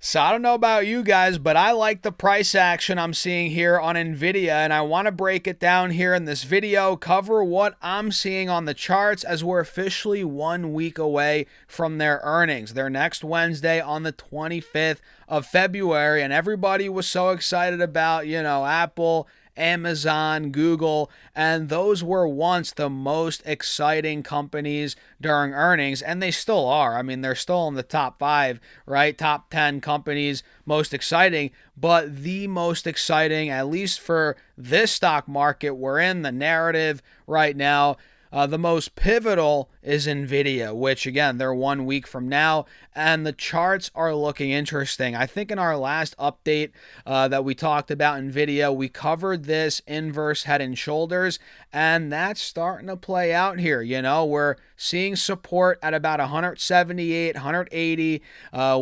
So I don't know about you guys, but I like the price action I'm seeing here on Nvidia, and I want to break it down here in this video, cover what I'm seeing on the charts as we're officially 1 week away from their earnings. They're next Wednesday on the 25th of February, and everybody was so excited about, Apple, Amazon, Google, and those were once the most exciting companies during earnings, and they still are. I mean, they're still in the top 5, right? Top 10 companies most exciting, but the most exciting, at least for this stock market we're in, the narrative right now. The most pivotal is Nvidia, which again, they're 1 week from now, and the charts are looking interesting. I think in our last update that we talked about Nvidia, we covered this inverse head and shoulders, and that's starting to play out here. We're seeing support at about 178, 180.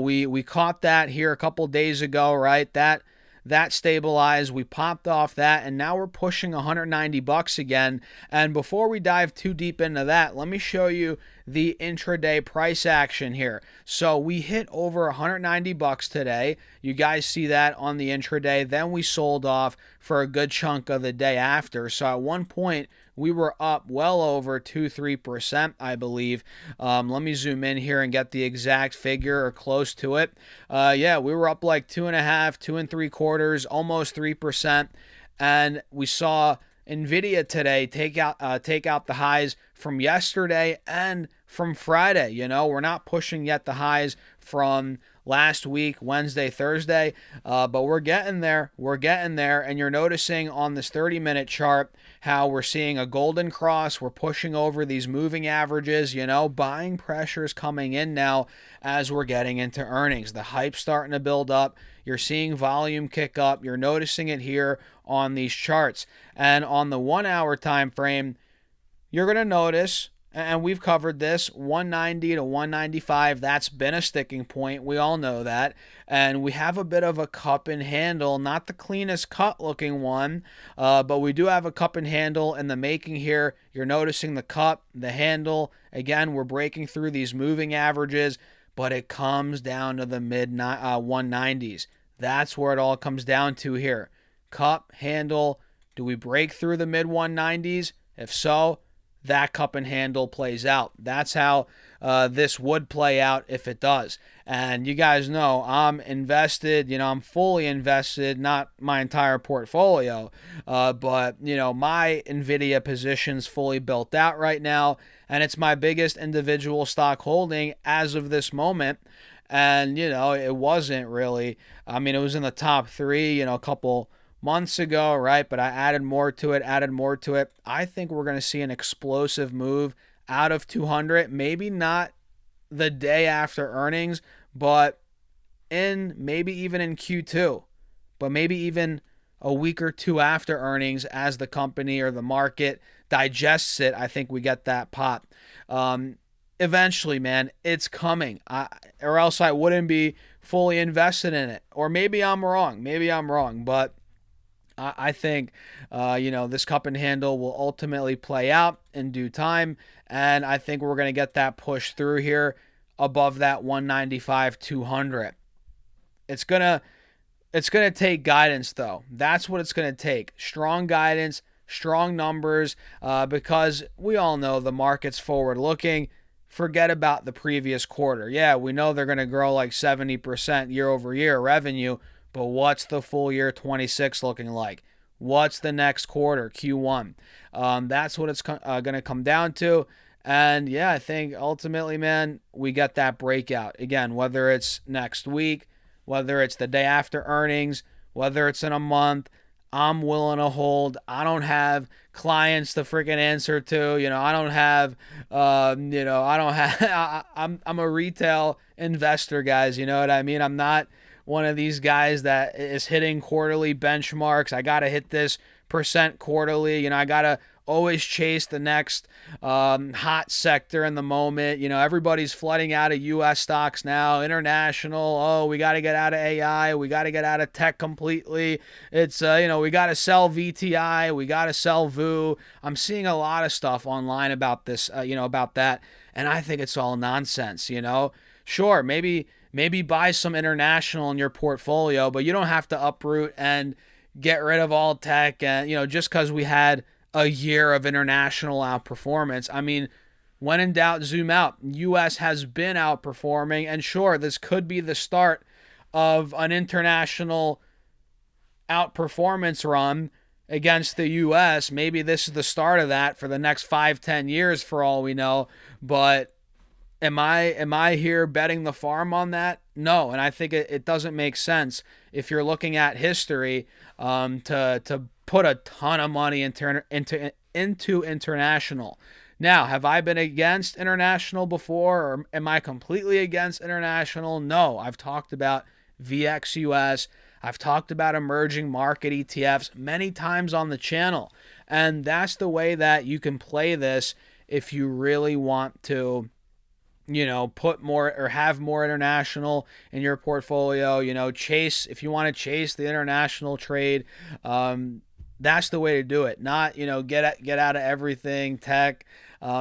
We caught that here a couple days ago, right? That stabilized. We popped off that, and now we're pushing $190 again. And before we dive too deep into that, let me show you the intraday price action here. So we hit over $190 today. You guys see that on the intraday. Then we sold off for a good chunk of the day after. So at one point, we were up well over 2-3%, I believe. Let me zoom in here and get the exact figure or close to it. Yeah, we were up like 2.5, 2.75, almost 3%. And we saw Nvidia today take out the highs from yesterday and from Friday. We're not pushing yet the highs from last week, Wednesday, Thursday, but we're getting there. And you're noticing on this 30-minute chart how we're seeing a golden cross. We're pushing over these moving averages. Buying pressure is coming in now as we're getting into earnings. The hype's starting to build up. You're seeing volume kick up. You're noticing it here on these charts. And on the 1 hour time frame, you're going to notice, and we've covered this, 190 to 195, that's been a sticking point. We all know that. And we have a bit of a cup and handle, not the cleanest cut looking one, but we do have a cup and handle in the making here. You're noticing the cup, the handle. Again, we're breaking through these moving averages, but it comes down to the mid 190s. That's where it all comes down to here. Cup, handle. Do we break through the mid 190s? If so, that cup and handle plays out. That's how this would play out if it does. And you guys know I'm invested, I'm fully invested, not my entire portfolio, but, my Nvidia position's fully built out right now, and it's my biggest individual stock holding as of this moment. And, it wasn't really, it was in the top 3, a couple months ago, right? But I added more to it. I think we're going to see an explosive move out of 200, maybe not the day after earnings, but maybe even in Q2, but maybe even a week or two after earnings as the company or the market digests it. I think we get that pop. Eventually, man, it's coming, or else I wouldn't be fully invested in it. Or maybe I'm wrong, but I think, this cup and handle will ultimately play out in due time, and I think we're going to get that push through here above that 195, 200. It's gonna take guidance, though. That's what it's going to take. Strong guidance, strong numbers, because we all know the market's forward-looking. Forget about the previous quarter. Yeah, we know they're going to grow like 70% year-over-year revenue, but what's the full year 26 looking like? What's the next quarter, Q1? That's what it's going to come down to. And yeah, I think ultimately, man, we get that breakout. Again, whether it's next week, whether it's the day after earnings, whether it's in a month, I'm willing to hold. I don't have clients to freaking answer to. I don't have, I'm a retail investor, guys. You know what I mean? I'm not one of these guys that is hitting quarterly benchmarks. I got to hit this percent quarterly. I got to always chase the next hot sector in the moment. Everybody's flooding out of U.S. stocks now, international. Oh, we got to get out of AI. We got to get out of tech completely. It's, we got to sell VTI. We got to sell VU. I'm seeing a lot of stuff online about this, about that. And I think it's all nonsense, Sure, maybe maybe buy some international in your portfolio, but you don't have to uproot and get rid of all tech. And, just because we had a year of international outperformance, I mean, when in doubt, zoom out. U.S. has been outperforming, and sure, this could be the start of an international outperformance run against the U.S. Maybe this is the start of that for the next 5-10 years, for all we know. But am I here betting the farm on that? No, and I think it doesn't make sense if you're looking at history to put a ton of money into international. Now, have I been against international before, or am I completely against international? No, I've talked about VXUS. I've talked about emerging market ETFs many times on the channel, and that's the way that you can play this if you really want to, put more or have more international in your portfolio. If you want to chase the international trade, that's the way to do it. Not, get out of everything tech.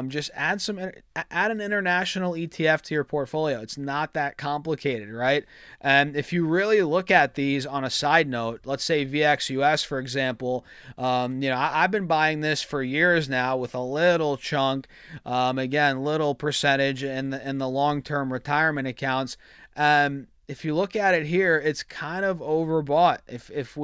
Just add an international ETF to your portfolio. It's not that complicated, right? And if you really look at these on a side note, let's say VXUS, for example, I've been buying this for years now with a little chunk, again, little percentage in the long-term retirement accounts. If you look at it here, it's kind of overbought. If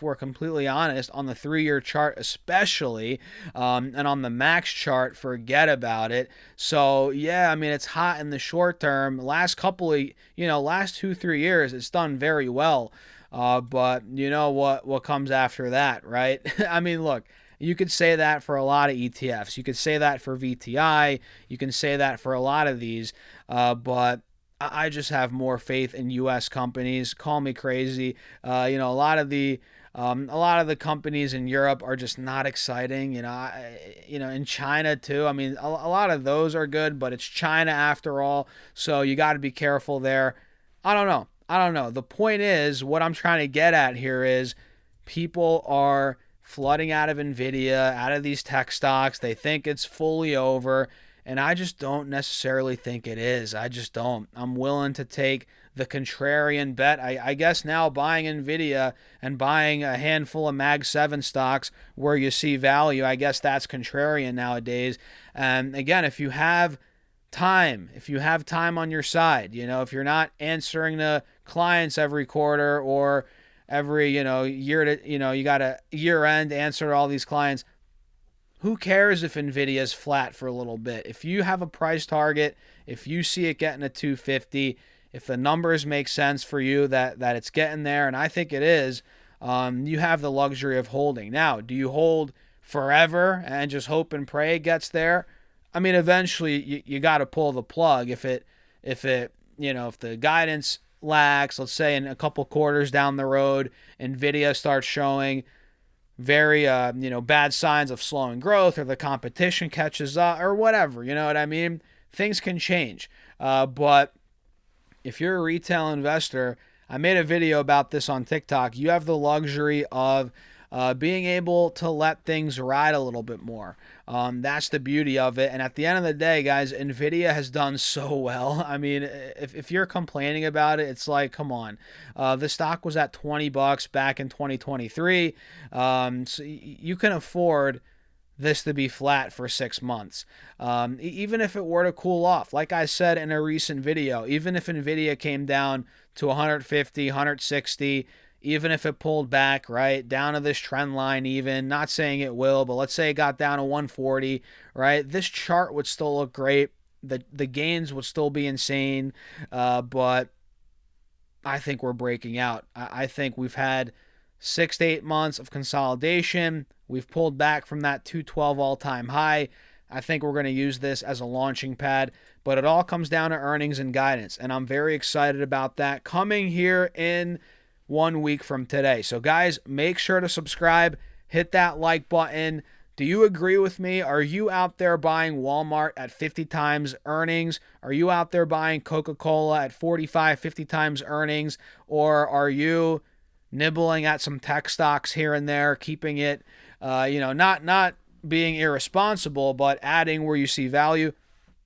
we're completely honest, on the 3-year chart especially, and on the max chart, forget about it. So yeah, I mean, it's hot in the short term. Last 2-3 years, it's done very well. But you know what comes after that, right? I mean, look. You could say that for a lot of ETFs. You could say that for VTI. You can say that for a lot of these. But I just have more faith in U.S. companies. Call me crazy. A lot of the companies in Europe are just not exciting. In China too. I mean, a lot of those are good, but it's China after all. So you got to be careful there. I don't know. The point is, what I'm trying to get at here is people are flooding out of Nvidia, out of these tech stocks. They think it's fully over. And I just don't necessarily think it is. I just don't. I'm willing to take the contrarian bet. I guess now buying Nvidia and buying a handful of Mag 7 stocks where you see value, I guess that's contrarian nowadays. And again, if you have time on your side, if you're not answering the clients every quarter or every, year you got a year end answer to all these clients, who cares if Nvidia is flat for a little bit? If you have a price target, if you see it getting to 250, if the numbers make sense for you that it's getting there, and I think it is, you have the luxury of holding. Now, do you hold forever and just hope and pray it gets there? I mean, eventually you got to pull the plug if the guidance lacks. Let's say in a couple quarters down the road, Nvidia starts showing very bad signs of slowing growth, or the competition catches up, or whatever, you know what I mean? Things can change. But if you're a retail investor, I made a video about this on TikTok. You have the luxury of being able to let things ride a little bit more. That's the beauty of it. And at the end of the day, guys, Nvidia has done so well. I mean, if you're complaining about it, it's like, come on. The stock was at $20 back in 2023. So you can afford this to be flat for 6 months. Even if it were to cool off, like I said in a recent video, even if Nvidia came down to 150, 160, even if it pulled back, right, down to this trend line even, not saying it will, but let's say it got down to 140, right, this chart would still look great. The gains would still be insane, but I think we're breaking out. I think we've had 6 to 8 months of consolidation. We've pulled back from that 212 all-time high. I think we're going to use this as a launching pad, but it all comes down to earnings and guidance, and I'm very excited about that coming here in 1 week from today. So guys, make sure to subscribe, hit that like button. Do you agree with me? Are you out there buying Walmart at 50 times earnings? Are you out there buying Coca-Cola at 45, 50 times earnings? Or are you nibbling at some tech stocks here and there, keeping it, not being irresponsible, but adding where you see value?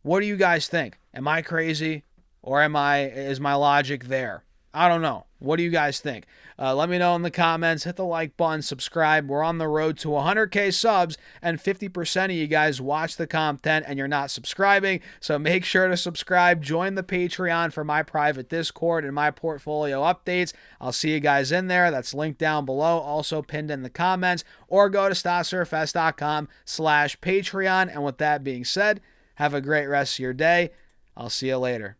What do you guys think? Am I crazy? Or is my logic there? I don't know. What do you guys think? Let me know in the comments. Hit the like button, subscribe. We're on the road to 100K subs, and 50% of you guys watch the content and you're not subscribing. So make sure to subscribe. Join the Patreon for my private Discord and my portfolio updates. I'll see you guys in there. That's linked down below, also pinned in the comments. Or go to StockSurfS.com/Patreon. And with that being said, have a great rest of your day. I'll see you later.